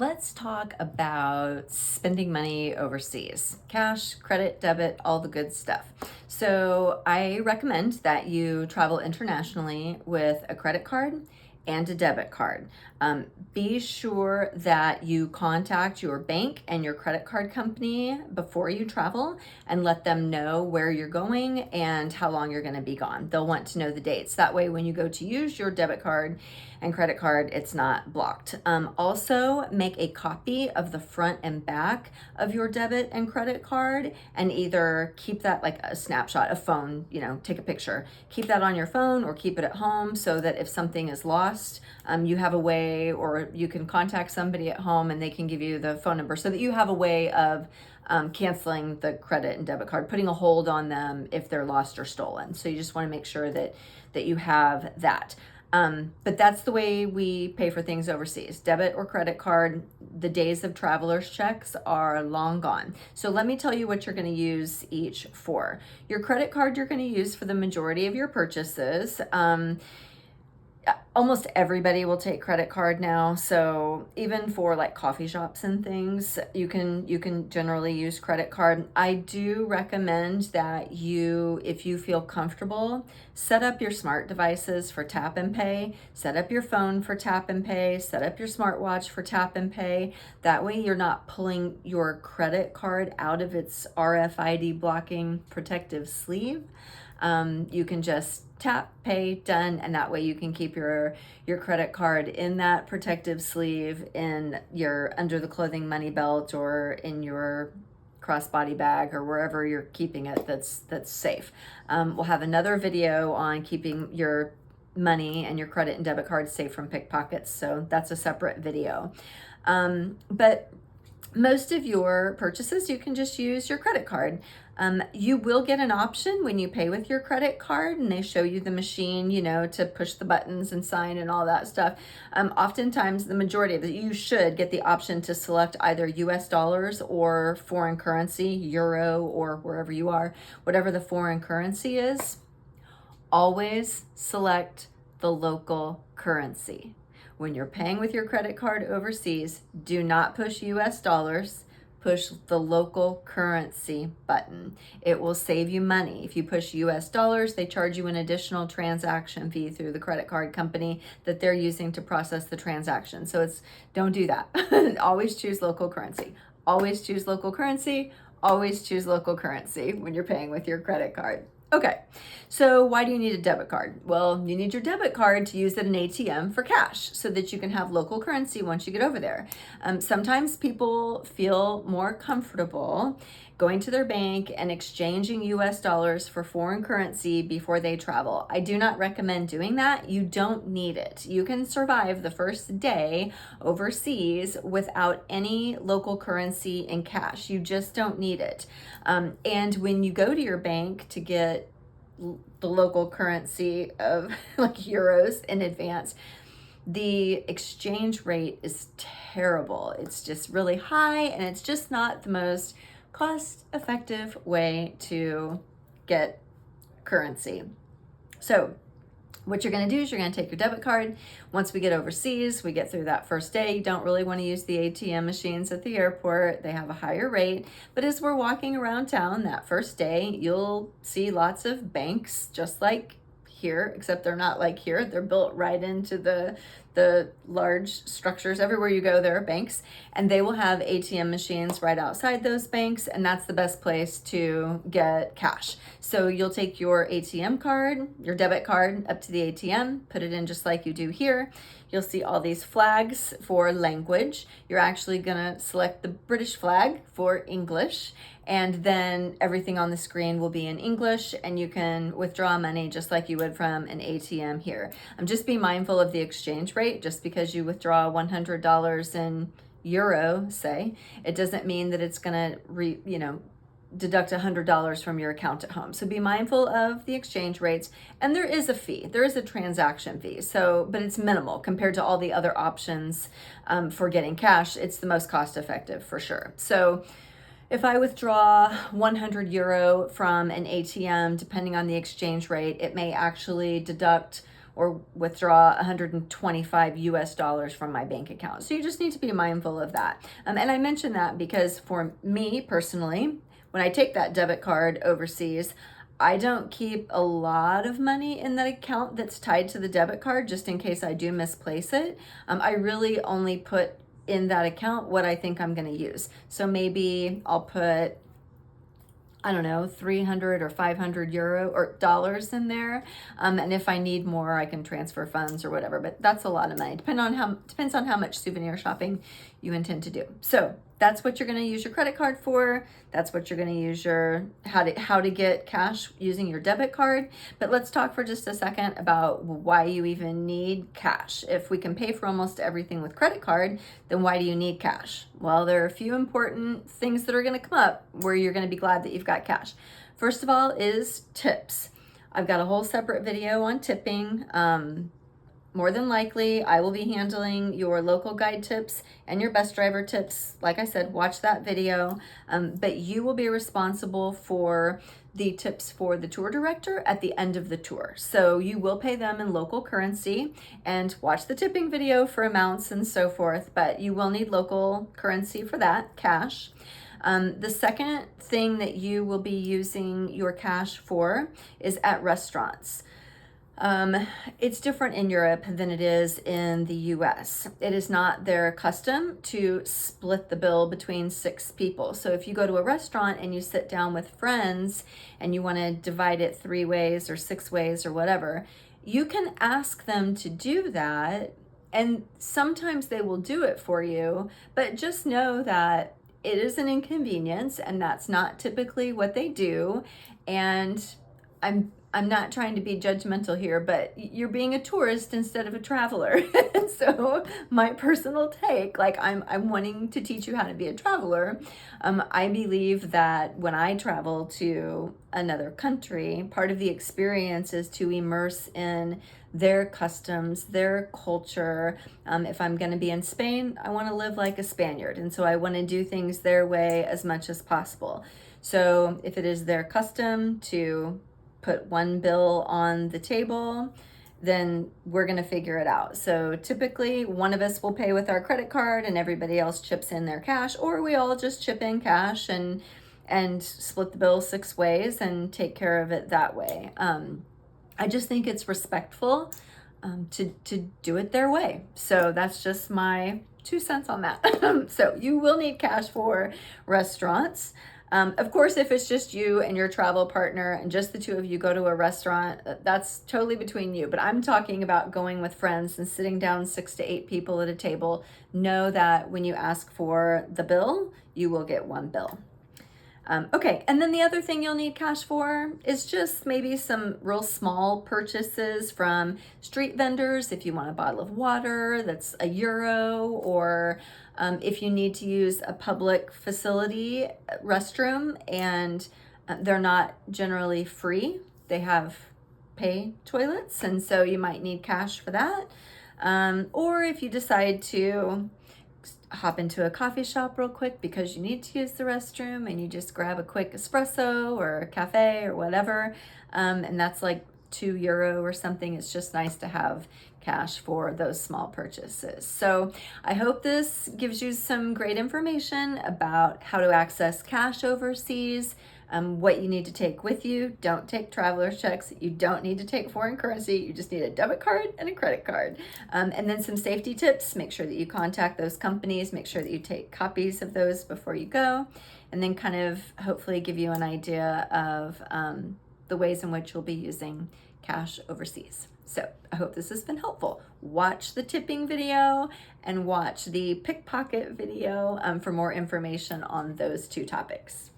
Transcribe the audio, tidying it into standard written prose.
Let's talk about spending money overseas. Cash, credit, debit, all the good stuff. So, I recommend that you travel internationally with a credit card and a debit card. Be sure that you contact your bank and your credit card company before you travel and let them know where you're going and how long you're going to be gone. They'll want to know the dates. That way, when you go to use your debit card and credit card, it's not blocked. Also, make a copy of the front and back of your debit and credit card and either keep that like a snapshot, a phone, take a picture, keep that on your phone or keep it at home so that if something is lost, you have a way, or you can contact somebody at home and they can give you the phone number so that you have a way of canceling the credit and debit card, putting a hold on them if they're lost or stolen. So you just want to make sure that you have that. But that's the way we pay for things overseas, debit or credit card. The days of traveler's checks are long gone. So let me tell you what you're going to use each for. Your credit card you're going to use for the majority of your purchases. Almost everybody will take credit card now, so even for like coffee shops and things, you can generally use credit card. I do recommend that you, if you feel comfortable, set up your smart devices for tap and pay, set up your phone for tap and pay, set up your smartwatch for tap and pay. That way you're not pulling your credit card out of its RFID blocking protective sleeve. You can just tap, pay, done, and that way you can keep your credit card in that protective sleeve in your under the clothing money belt or in your crossbody bag or wherever you're keeping it that's safe. We'll have another video on keeping your money and your credit and debit cards safe from pickpockets, so that's a separate video. But most of your purchases, you can just use your credit card. You will get an option when you pay with your credit card and they show you the machine, to push the buttons and sign and all that stuff. Oftentimes, the majority of it, you should get the option to select either US dollars or foreign currency, euro, or wherever you are, whatever the foreign currency is. Always select the local currency. When you're paying with your credit card overseas, do not push US dollars, push the local currency button. It will save you money. If you push US dollars, they charge you an additional transaction fee through the credit card company that they're using to process the transaction. So don't do that. Always choose local currency. Always choose local currency. Always choose local currency when you're paying with your credit card. Okay, so why do you need a debit card? Well, you need your debit card to use at an ATM for cash so that you can have local currency once you get over there. Sometimes people feel more comfortable going to their bank and exchanging US dollars for foreign currency before they travel. I do not recommend doing that. You don't need it. You can survive the first day overseas without any local currency in cash. You just don't need it. And when you go to your bank to get the local currency of like euros in advance, the exchange rate is terrible. It's just really high and it's just not the most cost-effective way to get currency. So what you're going to do is you're going to take your debit card. Once we get overseas, we get through that first day. You don't really want to use the ATM machines at the airport. They have a higher rate. But as we're walking around town that first day, you'll see lots of banks just like here, except they're not like here. They're built right into the large structures. Everywhere you go, there are banks, and they will have ATM machines right outside those banks, and that's the best place to get cash. So you'll take your ATM card, your debit card, up to the ATM, put it in just like you do here. You'll see all these flags for language. You're actually gonna select the British flag for English, and then everything on the screen will be in English, and you can withdraw money just like you would from an ATM here. Just be mindful of the exchange rate. Just because you withdraw $100 in euro, say, it doesn't mean that it's gonna deduct $100 from your account at home. So be mindful of the exchange rates, and there is a fee. There is a transaction fee. But it's minimal compared to all the other options for getting cash. It's the most cost effective for sure. So if I withdraw 100 euro from an ATM, depending on the exchange rate, it may actually deduct or withdraw 125 US dollars from my bank account. So you just need to be mindful of that. And I mention that because for me personally, when I take that debit card overseas, I don't keep a lot of money in that account that's tied to the debit card just in case I do misplace it. I really only put in that account what I think I'm going to use. So maybe I'll put, I don't know, 300 or 500 euro or dollars in there. And if I need more, I can transfer funds or whatever, but that's a lot of money. Depends on how much souvenir shopping you intend to do. So that's what you're going to use your credit card for. That's what you're going to use your, how to get cash using your debit card. But let's talk for just a second about why you even need cash. If we can pay for almost everything with credit card, then why do you need cash? Well, there are a few important things that are going to come up where you're going to be glad that you've got cash. First of all is tips. I've got a whole separate video on tipping. More than likely, I will be handling your local guide tips and your bus driver tips. Like I said, watch that video. But you will be responsible for the tips for the tour director at the end of the tour. So you will pay them in local currency and watch the tipping video for amounts and so forth. But you will need local currency for that, cash. The second thing that you will be using your cash for is at restaurants. It's different in Europe than it is in the US. It is not their custom to split the bill between 6 people. So if you go to a restaurant and you sit down with friends and you want to divide it 3 ways or 6 ways or whatever, you can ask them to do that. And sometimes they will do it for you, but just know that it is an inconvenience and that's not typically what they do. And I'm not trying to be judgmental here, but you're being a tourist instead of a traveler. So my personal take, like I'm wanting to teach you how to be a traveler. I believe that when I travel to another country, part of the experience is to immerse in their customs, their culture. If I'm going to be in Spain, I want to live like a Spaniard. And so I want to do things their way as much as possible. So if it is their custom to put one bill on the table, then we're going to figure it out. So typically one of us will pay with our credit card and everybody else chips in their cash, or we all just chip in cash and split the bill 6 ways and take care of it that way. I just think it's respectful to do it their way. So that's just my 2 cents on that. So you will need cash for restaurants. Of course, if it's just you and your travel partner and just the 2 of you go to a restaurant, that's totally between you. But I'm talking about going with friends and sitting down 6 to 8 people at a table. Know that when you ask for the bill, you will get 1 bill. Okay, and then the other thing you'll need cash for is just maybe some real small purchases from street vendors. If you want a bottle of water that's €1, or if you need to use a public facility restroom and they're not generally free, they have pay toilets, and so you might need cash for that. Or if you decide to hop into a coffee shop real quick because you need to use the restroom and you just grab a quick espresso or a cafe or whatever, and that's like €2 or something. It's just nice to have cash for those small purchases. So I hope this gives you some great information about how to access cash overseas, what you need to take with you. Don't take traveler's checks. You don't need to take foreign currency. You just need a debit card and a credit card. And then some safety tips. Make sure that you contact those companies. Make sure that you take copies of those before you go. And then kind of hopefully give you an idea of the ways in which you'll be using cash overseas. So I hope this has been helpful. Watch the tipping video and watch the pickpocket video for more information on those 2 topics.